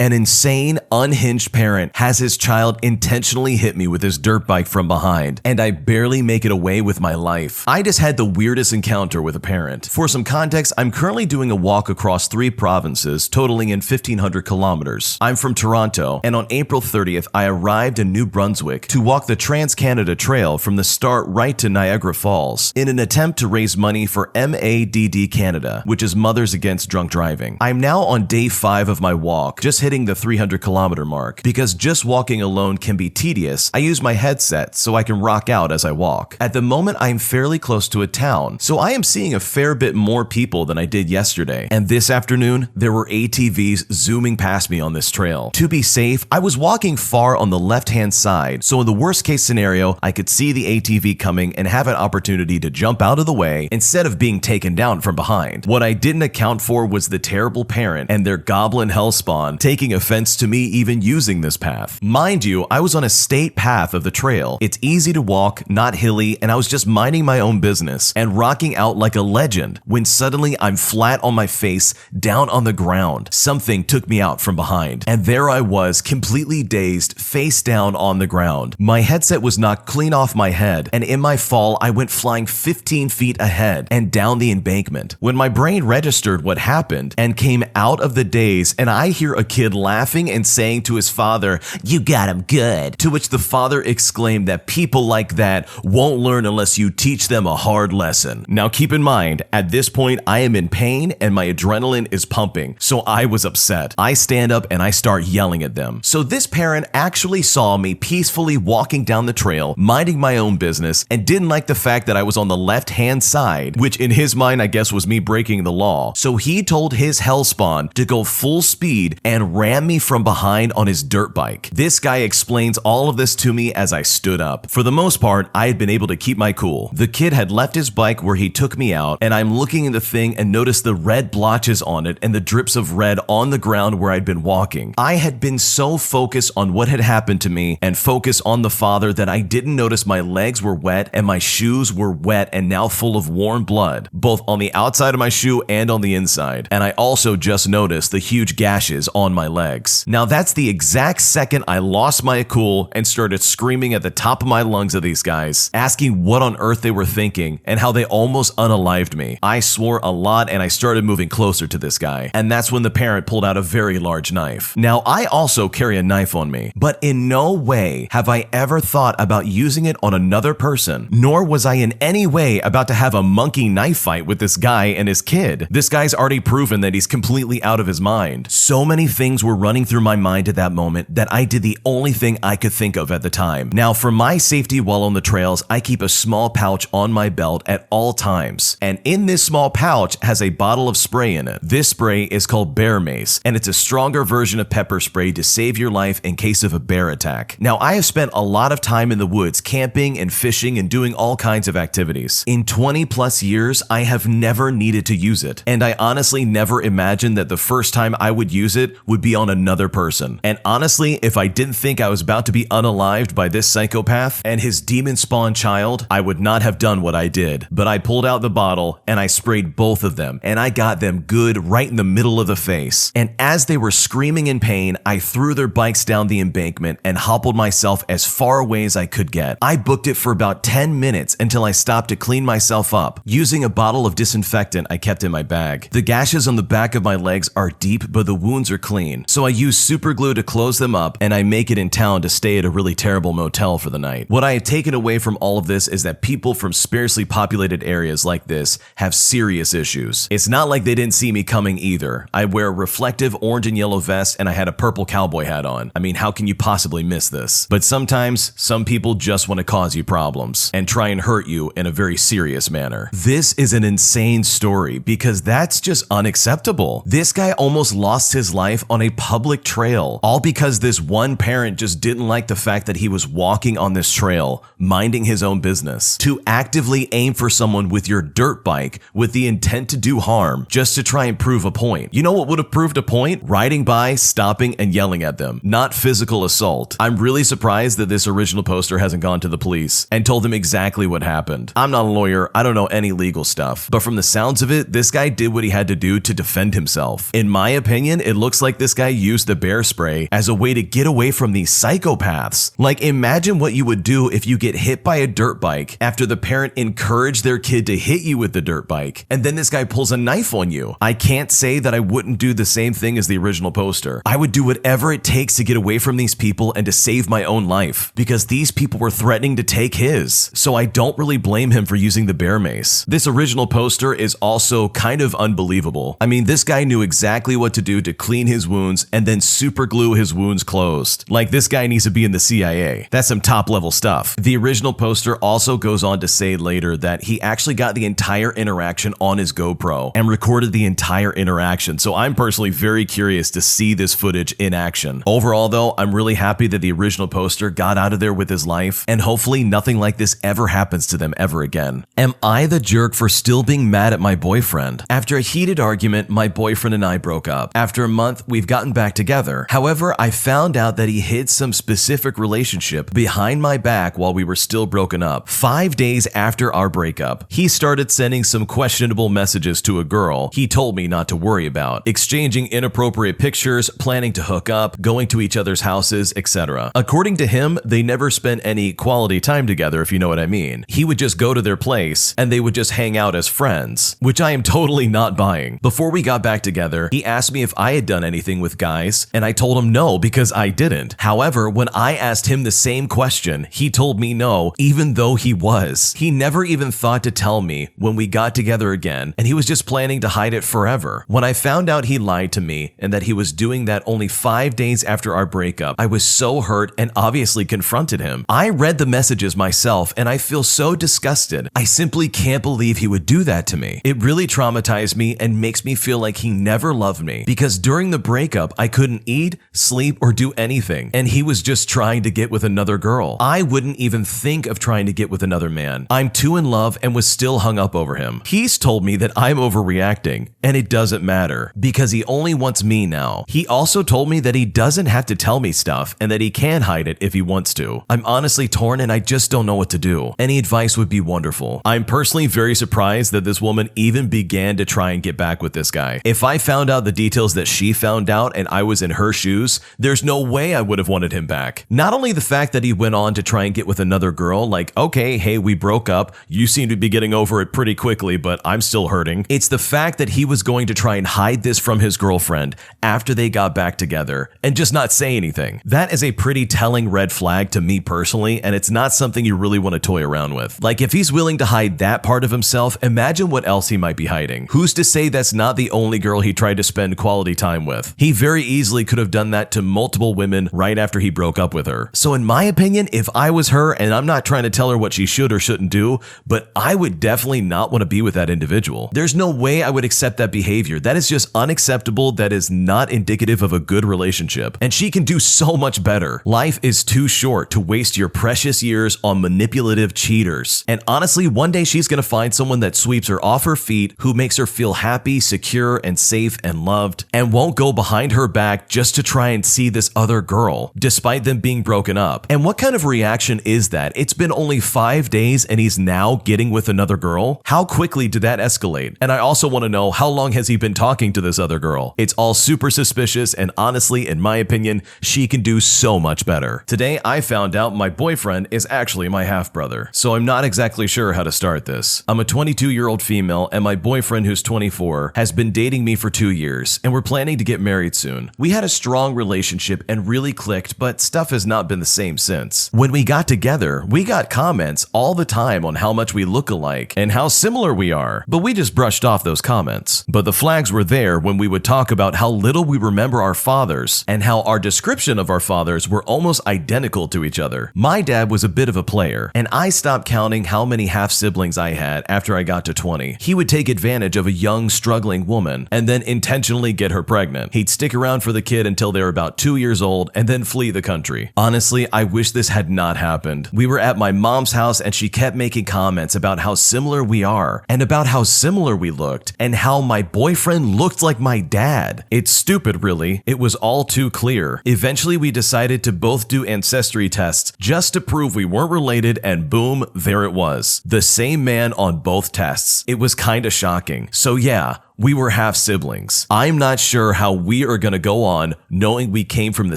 An insane, unhinged parent has his child intentionally hit me with his dirt bike from behind, and I barely make it away with my life. I just had the weirdest encounter with a parent. For some context, I'm currently doing a walk across 3 provinces, totaling in 1,500 kilometers. I'm from Toronto, and on April 30th, I arrived in New Brunswick to walk the Trans-Canada Trail from the start right to Niagara Falls in an attempt to raise money for MADD Canada, which is Mothers Against Drunk Driving. I'm now on day 5 of my walk, just hitting the 300-kilometer mark. Because just walking alone can be tedious, I use my headset so I can rock out as I walk. At the moment, I am fairly close to a town, so I am seeing a fair bit more people than I did yesterday. And this afternoon, there were ATVs zooming past me on this trail. To be safe, I was walking far on the left-hand side, so in the worst-case scenario, I could see the ATV coming and have an opportunity to jump out of the way instead of being taken down from behind. What I didn't account for was the terrible parent and their goblin hellspawn taking offense to me even using this path. Mind you, I was on a state path of the trail. It's easy to walk, not hilly, and I was just minding my own business and rocking out like a legend when suddenly I'm flat on my face, down on the ground. Something took me out from behind, and there I was, completely dazed, face down on the ground. My headset was knocked clean off my head, and in my fall, I went flying 15 feet ahead and down the embankment. When my brain registered what happened and came out of the daze, and I hear a kid laughing and saying to his father, "You got him good," to which the father exclaimed that people like that won't learn unless you teach them a hard lesson. Now keep in mind, at this point I am in pain and my adrenaline is pumping, so I was upset. I stand up and I start yelling at them. So this parent actually saw me peacefully walking down the trail, minding my own business, and didn't like the fact that I was on the left-hand side, which in his mind I guess was me breaking the law. So he told his hellspawn to go full speed and ram me from behind on his dirt bike. This guy explains all of this to me as I stood up. For the most part, I had been able to keep my cool. The kid had left his bike where he took me out, and I'm looking at the thing and noticed the red blotches on it and the drips of red on the ground where I'd been walking. I had been so focused on what had happened to me and focused on the father that I didn't notice my legs were wet and my shoes were wet and now full of warm blood, both on the outside of my shoe and on the inside. And I also just noticed the huge gashes on my legs. Now that's the exact second I lost my cool and started screaming at the top of my lungs at these guys, asking what on earth they were thinking and how they almost unalived me. I swore a lot and I started moving closer to this guy, and that's when the parent pulled out a very large knife. Now I also carry a knife on me, but in no way have I ever thought about using it on another person, nor was I in any way about to have a monkey knife fight with this guy and his kid. This guy's already proven that he's completely out of his mind. So many things were running through my mind at that moment that I did the only thing I could think of at the time. Now, for my safety while on the trails, I keep a small pouch on my belt at all times, and in this small pouch has a bottle of spray in it. This spray is called bear mace, and it's a stronger version of pepper spray to save your life in case of a bear attack. Now, I have spent a lot of time in the woods camping and fishing and doing all kinds of activities. In 20 plus years, I have never needed to use it, and I honestly never imagined that the first time I would use it would be on another person. And honestly, if I didn't think I was about to be unalived by this psychopath and his demon spawn child, I would not have done what I did. But I pulled out the bottle and I sprayed both of them, and I got them good right in the middle of the face. And as they were screaming in pain, I threw their bikes down the embankment and hobbled myself as far away as I could get. I booked it for about 10 minutes until I stopped to clean myself up, using a bottle of disinfectant I kept in my bag. The gashes on the back of my legs are deep, but the wounds are clean. So I use super glue to close them up, and I make it in town to stay at a really terrible motel for the night. What I have taken away from all of this is that people from sparsely populated areas like this have serious issues. It's not like they didn't see me coming either. I wear a reflective orange and yellow vest, and I had a purple cowboy hat on. I mean, how can you possibly miss this? But sometimes, some people just want to cause you problems and try and hurt you in a very serious manner. This is an insane story because that's just unacceptable. This guy almost lost his life on a public trail, all because this one parent just didn't like the fact that he was walking on this trail, minding his own business. To actively aim for someone with your dirt bike with the intent to do harm, just to try and prove a point. You know what would have proved a point? Riding by, stopping, and yelling at them, not physical assault. I'm really surprised that this original poster hasn't gone to the police and told them exactly what happened. I'm not a lawyer, I don't know any legal stuff, but from the sounds of it, this guy did what he had to do to defend himself. In my opinion, it looks like this guy used the bear spray as a way to get away from these psychopaths. Like, imagine what you would do if you get hit by a dirt bike after the parent encouraged their kid to hit you with the dirt bike, and then this guy pulls a knife on you. I can't say that I wouldn't do the same thing as the original poster. I would do whatever it takes to get away from these people and to save my own life, because these people were threatening to take his. So I don't really blame him for using the bear mace. This original poster is also kind of unbelievable. I mean, this guy knew exactly what to do to clean his wounds and then super glue his wounds closed. Like, this guy needs to be in the CIA. That's some top level stuff. The original poster also goes on to say later that he actually got the entire interaction on his GoPro and recorded the entire interaction. So I'm personally very curious to see this footage in action. Overall though, I'm really happy that the original poster got out of there with his life, and hopefully nothing like this ever happens to them ever again. Am I the jerk for still being mad at my boyfriend? After a heated argument, my boyfriend and I broke up. After a month, we've gotten back together. However, I found out that he hid some specific relationship behind my back while we were still broken up. 5 days after our breakup, he started sending some questionable messages to a girl he told me not to worry about, exchanging inappropriate pictures, planning to hook up, going to each other's houses, etc. According to him, they never spent any quality time together, if you know what I mean. He would just go to their place and they would just hang out as friends, which I am totally not buying. Before we got back together, he asked me if I had done anything with guys, and I told him no because I didn't. However, when I asked him the same question, he told me no, even though he was. He never even thought to tell me when we got together again, and he was just planning to hide it forever. When I found out he lied to me and that he was doing that only 5 days after our breakup, I was so hurt and obviously confronted him. I read the messages myself and I feel so disgusted. I simply can't believe he would do that to me. It really traumatized me and makes me feel like he never loved me, because during the breakup, I couldn't eat, sleep, or do anything, and he was just trying to get with another girl. I wouldn't even think of trying to get with another man. I'm too in love and was still hung up over him. He's told me that I'm overreacting, and it doesn't matter because he only wants me now. He also told me that he doesn't have to tell me stuff and that he can hide it if he wants to. I'm honestly torn and I just don't know what to do. Any advice would be wonderful. I'm personally very surprised that this woman even began to try and get back with this guy. If I found out the details that she found out and I was in her shoes, there's no way I would have wanted him back. Not only the fact that he went on to try and get with another girl, like, okay, hey, we broke up, you seem to be getting over it pretty quickly, but I'm still hurting. It's the fact that he was going to try and hide this from his girlfriend after they got back together and just not say anything. That is a pretty telling red flag to me personally, and it's not something you really want to toy around with. Like, if he's willing to hide that part of himself, imagine what else he might be hiding. Who's to say that's not the only girl he tried to spend quality time with? He very easily could have done that to multiple women right after he broke up with her. So in my opinion, if I was her, and I'm not trying to tell her what she should or shouldn't do, but I would definitely not want to be with that individual. There's no way I would accept that behavior. That is just unacceptable. That is not indicative of a good relationship. And she can do so much better. Life is too short to waste your precious years on manipulative cheaters. And honestly, one day she's going to find someone that sweeps her off her feet, who makes her feel happy, secure, and safe and loved, and won't go behind her back just to try and see this other girl, despite them being broken up. And what kind of reaction is that? It's been only 5 days and he's now getting with another girl? How quickly did that escalate? And I also want to know, how long has he been talking to this other girl? It's all super suspicious, and honestly, in my opinion, she can do so much better. Today, I found out my boyfriend is actually my half-brother, so I'm not exactly sure how to start this. I'm a 22-year-old female, and my boyfriend, who's 24, has been dating me for 2 years, and we're planning to get married soon. We had a strong relationship and really clicked, but stuff has not been the same since. When we got together, we got comments all the time on how much we look alike and how similar we are, but we just brushed off those comments. But the flags were there when we would talk about how little we remember our fathers and how our description of our fathers were almost identical to each other. My dad was a bit of a player, and I stopped counting how many half-siblings I had after I got to 20. He would take advantage of a young, struggling woman and then intentionally get her pregnant. He'd stick around for the kid until they were about 2 years old and then flee the country. Honestly, I wish this had not happened. We were at my mom's house and she kept making comments about how similar we are and about how similar we looked and how my boyfriend looked like my dad. It's stupid, really. It was all too clear. Eventually, we decided to both do ancestry tests just to prove we weren't related, and boom, there it was. The same man on both tests. It was kinda shocking. So yeah, we were half siblings. I'm not sure how we are gonna go on knowing we came from the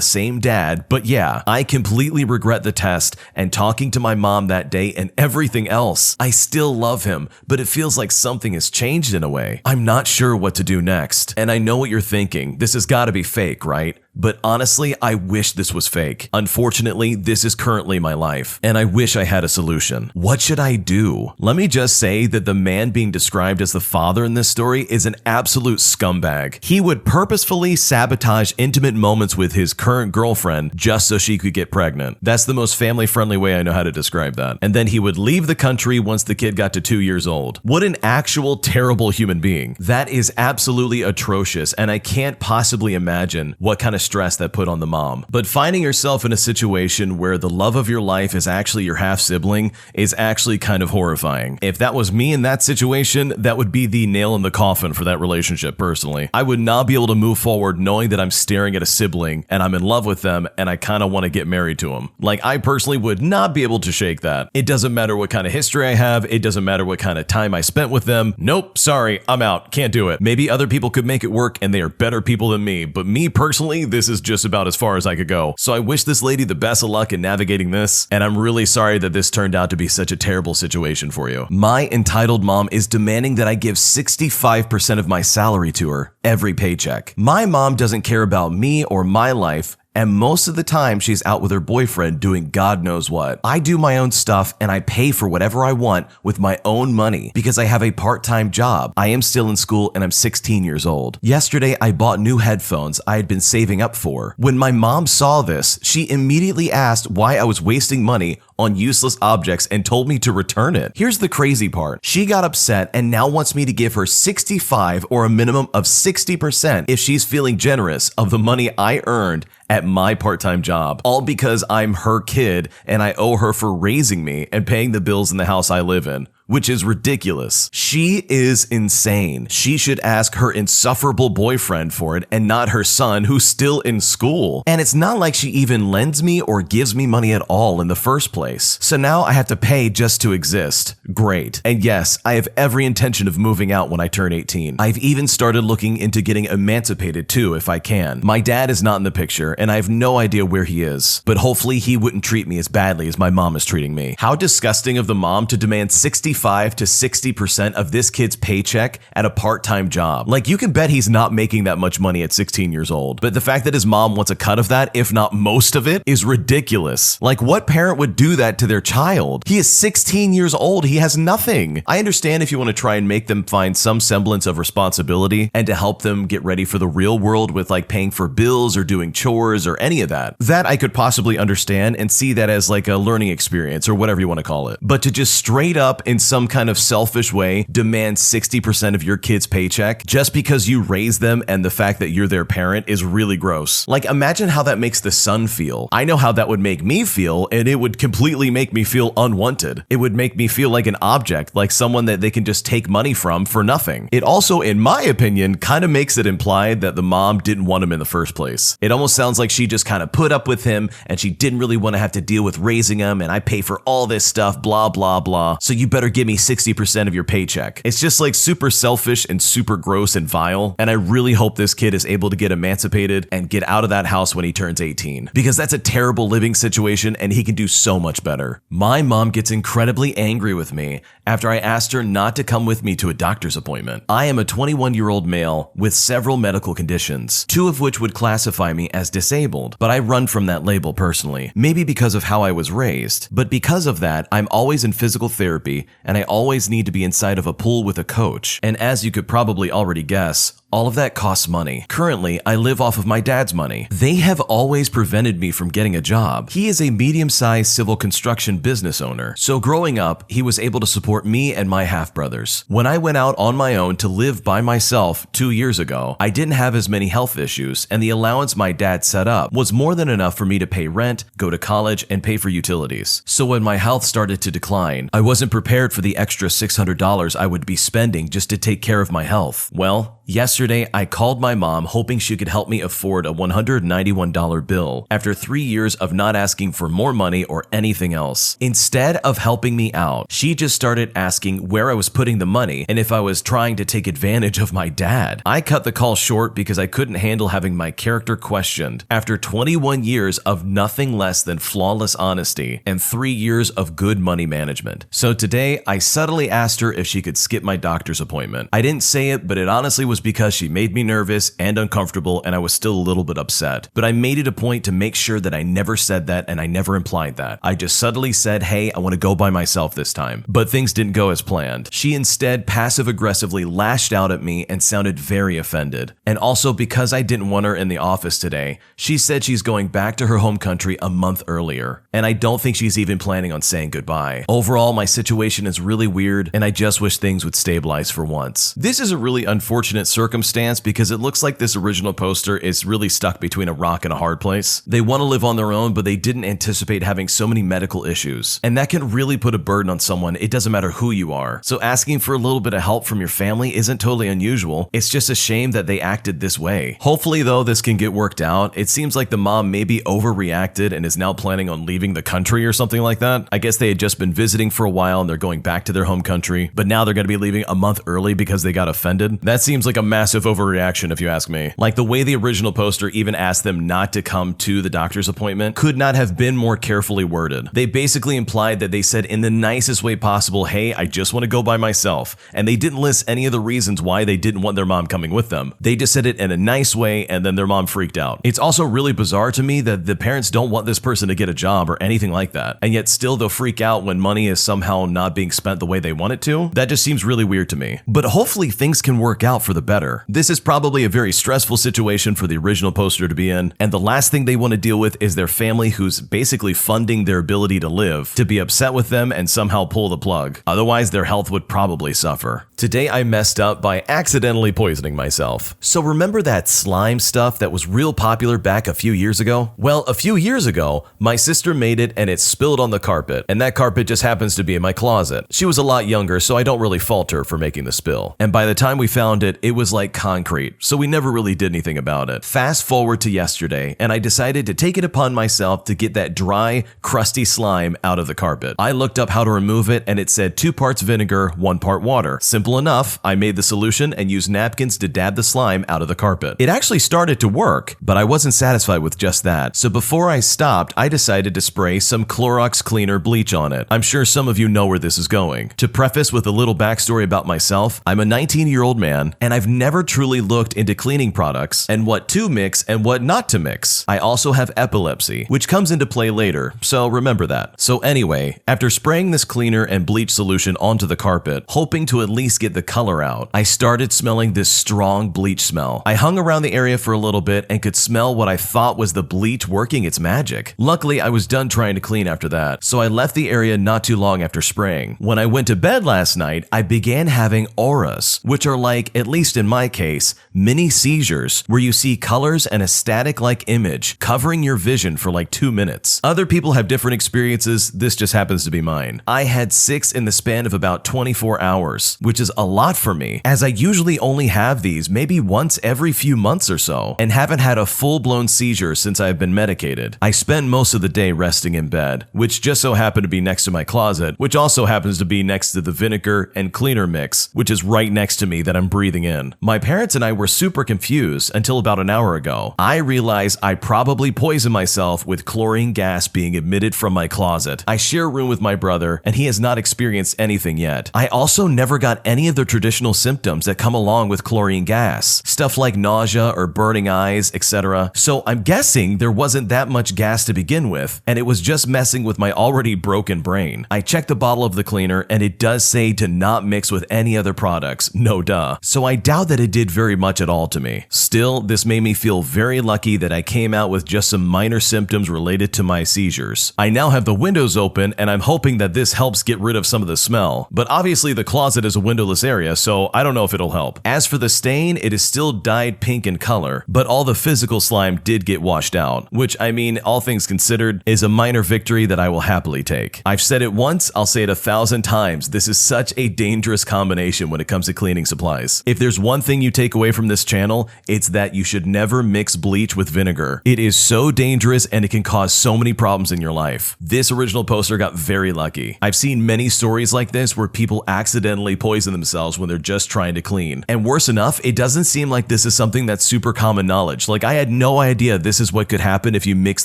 same dad, but yeah, I completely regret the test and talking to my mom that day and everything else. I still love him, but it feels like something has changed in a way. I'm not sure what to do next. And I know what you're thinking. This has gotta be fake, right? But honestly, I wish this was fake. Unfortunately, this is currently my life, and I wish I had a solution. What should I do? Let me just say that the man being described as the father in this story is an absolute scumbag. He would purposefully sabotage intimate moments with his current girlfriend just so she could get pregnant. That's the most family-friendly way I know how to describe that. And then he would leave the country once the kid got to 2 years old. What an actual terrible human being. That is absolutely atrocious, and I can't possibly imagine what kind of stress that put on the mom. But finding yourself in a situation where the love of your life is actually your half sibling is actually kind of horrifying. If that was me in that situation, that would be the nail in the coffin for that relationship personally. I would not be able to move forward knowing that I'm staring at a sibling and I'm in love with them and I kind of want to get married to them. Like, I personally would not be able to shake that. It doesn't matter what kind of history I have. It doesn't matter what kind of time I spent with them. Nope, sorry, I'm out. Can't do it. Maybe other people could make it work and they are better people than me, but me personally, this is just about as far as I could go. So I wish this lady the best of luck in navigating this, and I'm really sorry that this turned out to be such a terrible situation for you. My entitled mom is demanding that I give 65% of my salary to her every paycheck. My mom doesn't care about me or my life, and most of the time she's out with her boyfriend doing God knows what. I do my own stuff and I pay for whatever I want with my own money because I have a part-time job. I am still in school and I'm 16 years old. Yesterday, I bought new headphones I had been saving up for. When my mom saw this, she immediately asked why I was wasting money on useless objects and told me to return it. Here's the crazy part. She got upset and now wants me to give her 65 or a minimum of 60% if she's feeling generous of the money I earned at my part-time job, all because I'm her kid and I owe her for raising me and paying the bills in the house I live in, which is ridiculous. She is insane. She should ask her insufferable boyfriend for it and not her son who's still in school. And it's not like she even lends me or gives me money at all in the first place. So now I have to pay just to exist. Great. And yes, I have every intention of moving out when I turn 18. I've even started looking into getting emancipated too if I can. My dad is not in the picture and I have no idea where he is, but hopefully he wouldn't treat me as badly as my mom is treating me. How disgusting of the mom to demand 65 to 60% of this kid's paycheck at a part-time job. Like, you can bet he's not making that much money at 16 years old, but the fact that his mom wants a cut of that, if not most of it, is ridiculous. Like, what parent would do that to their child? He is 16 years old. He has nothing. I understand if you want to try and make them find some semblance of responsibility and to help them get ready for the real world with like paying for bills or doing chores or any of that. That I could possibly understand and see that as like a learning experience or whatever you want to call it. But to just straight up in some kind of selfish way demand 60% of your kid's paycheck just because you raise them and the fact that you're their parent is really gross. Like, imagine how that makes the son feel. I know how that would make me feel, and it would completely make me feel unwanted. It would make me feel like an object, like someone that they can just take money from for nothing. It also, in my opinion, kind of makes it implied that the mom didn't want him in the first place. It almost sounds like she just kind of put up with him and she didn't really want to have to deal with raising him, and I pay for all this stuff, blah, blah, blah. So you better give me 60% of your paycheck. It's just like super selfish and super gross and vile. And I really hope this kid is able to get emancipated and get out of that house when he turns 18, because that's a terrible living situation and he can do so much better. My mom gets incredibly angry with me after I asked her not to come with me to a doctor's appointment. I am a 21-year-old male with several medical conditions, 2 of which would classify me as disabled, but I run from that label personally, maybe because of how I was raised. But because of that, I'm always in physical therapy and I always need to be inside of a pool with a coach. And as you could probably already guess, all of that costs money. Currently, I live off of my dad's money. They have always prevented me from getting a job. He is a medium-sized civil construction business owner, so growing up, he was able to support me and my half-brothers. When I went out on my own to live by myself 2 years ago, I didn't have as many health issues, and the allowance my dad set up was more than enough for me to pay rent, go to college, and pay for utilities. So when my health started to decline, I wasn't prepared for the extra $600 I would be spending just to take care of my health. Well, Yesterday, I called my mom hoping she could help me afford a $191 bill after 3 years of not asking for more money or anything else. Instead of helping me out, she just started asking where I was putting the money and if I was trying to take advantage of my dad. I cut the call short because I couldn't handle having my character questioned after 21 years of nothing less than flawless honesty and 3 years of good money management. So today, I subtly asked her if she could skip my doctor's appointment. I didn't say it, but it honestly was because she made me nervous and uncomfortable and I was still a little bit upset. But I made it a point to make sure that I never said that and I never implied that. I just subtly said, hey, I want to go by myself this time. But things didn't go as planned. She instead passive-aggressively lashed out at me and sounded very offended. And also because I didn't want her in the office today, she said she's going back to her home country a month earlier. And I don't think she's even planning on saying goodbye. Overall, my situation is really weird and I just wish things would stabilize for once. This is a really unfortunate circumstance because it looks like this original poster is really stuck between a rock and a hard place. They want to live on their own, but they didn't anticipate having so many medical issues. And that can really put a burden on someone. It doesn't matter who you are. So asking for a little bit of help from your family isn't totally unusual. It's just a shame that they acted this way. Hopefully though, this can get worked out. It seems like the mom maybe overreacted and is now planning on leaving the country or something like that. I guess they had just been visiting for a while and they're going back to their home country, but now they're going to be leaving a month early because they got offended. That seems like a massive overreaction if you ask me. Like the way the original poster even asked them not to come to the doctor's appointment could not have been more carefully worded. They basically implied that they said in the nicest way possible, hey, I just want to go by myself. And they didn't list any of the reasons why they didn't want their mom coming with them. They just said it in a nice way and then their mom freaked out. It's also really bizarre to me that the parents don't want this person to get a job or anything like that. And yet still they'll freak out when money is somehow not being spent the way they want it to. That just seems really weird to me. But hopefully things can work out for the better. This is probably a very stressful situation for the original poster to be in, and the last thing they want to deal with is their family who's basically funding their ability to live to be upset with them and somehow pull the plug. Otherwise, their health would probably suffer. Today I messed up by accidentally poisoning myself. So remember that slime stuff that was real popular back a few years ago? Well, a few years ago, my sister made it and it spilled on the carpet, and that carpet just happens to be in my closet. She was a lot younger, so I don't really fault her for making the spill. And by the time we found it, it was like concrete, so we never really did anything about it. Fast forward to yesterday, and I decided to take it upon myself to get that dry, crusty slime out of the carpet. I looked up how to remove it, and it said 2 parts vinegar, 1 part water. Simple enough, I made the solution and used napkins to dab the slime out of the carpet. It actually started to work, but I wasn't satisfied with just that. So before I stopped, I decided to spray some Clorox cleaner bleach on it. I'm sure some of you know where this is going. To preface with a little backstory about myself, I'm a 19-year-old man, and I've never truly looked into cleaning products and what to mix and what not to mix. I also have epilepsy, which comes into play later, so remember that. So anyway, after spraying this cleaner and bleach solution onto the carpet, hoping to at least get the color out, I started smelling this strong bleach smell. I hung around the area for a little bit and could smell what I thought was the bleach working its magic. Luckily, I was done trying to clean after that, so I left the area not too long after spraying. When I went to bed last night, I began having auras, which are like, at least in my case, mini seizures, where you see colors and a static-like image covering your vision for like 2 minutes. Other people have different experiences, this just happens to be mine. I had 6 in the span of about 24 hours, which is a lot for me, as I usually only have these maybe once every few months or so, and haven't had a full-blown seizure since I've been medicated. I spend most of the day resting in bed, which just so happened to be next to my closet, which also happens to be next to the vinegar and cleaner mix, which is right next to me that I'm breathing in. My parents and I were super confused until about an hour ago. I realized I probably poisoned myself with chlorine gas being emitted from my closet. I share a room with my brother, and he has not experienced anything yet. I also never got any of the traditional symptoms that come along with chlorine gas, stuff like nausea or burning eyes, etc. So I'm guessing there wasn't that much gas to begin with, and it was just messing with my already broken brain. I checked the bottle of the cleaner, and it does say to not mix with any other products, no duh. So I doubt that it did very much at all to me. Still, this made me feel very lucky that I came out with just some minor symptoms related to my seizures. I now have the windows open, and I'm hoping that this helps get rid of some of the smell. But obviously the closet is a window odorless area, so I don't know if it'll help. As for the stain, it is still dyed pink in color, but all the physical slime did get washed out, which, I mean, all things considered, is a minor victory that I will happily take. I've said it once, I'll say it 1,000 times. This is such a dangerous combination when it comes to cleaning supplies. If there's one thing you take away from this channel, it's that you should never mix bleach with vinegar. It is so dangerous and it can cause so many problems in your life. This original poster got very lucky. I've seen many stories like this where people accidentally poison themselves when they're just trying to clean. And worse enough, it doesn't seem like this is something that's super common knowledge. Like, I had no idea this is what could happen if you mix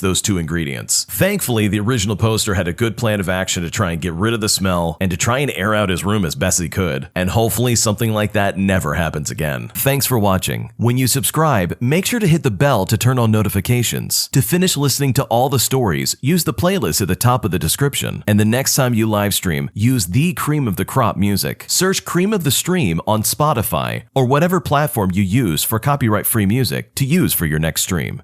those two ingredients. Thankfully, the original poster had a good plan of action to try and get rid of the smell and to try and air out his room as best he could. And hopefully something like that never happens again. Thanks for watching. When you subscribe, make sure to hit the bell to turn on notifications. To finish listening to all the stories, use the playlist at the top of the description. And the next time you live stream, use the Cream of the Crop music. Search Cream of the Stream on Spotify or whatever platform you use for copyright-free music to use for your next stream.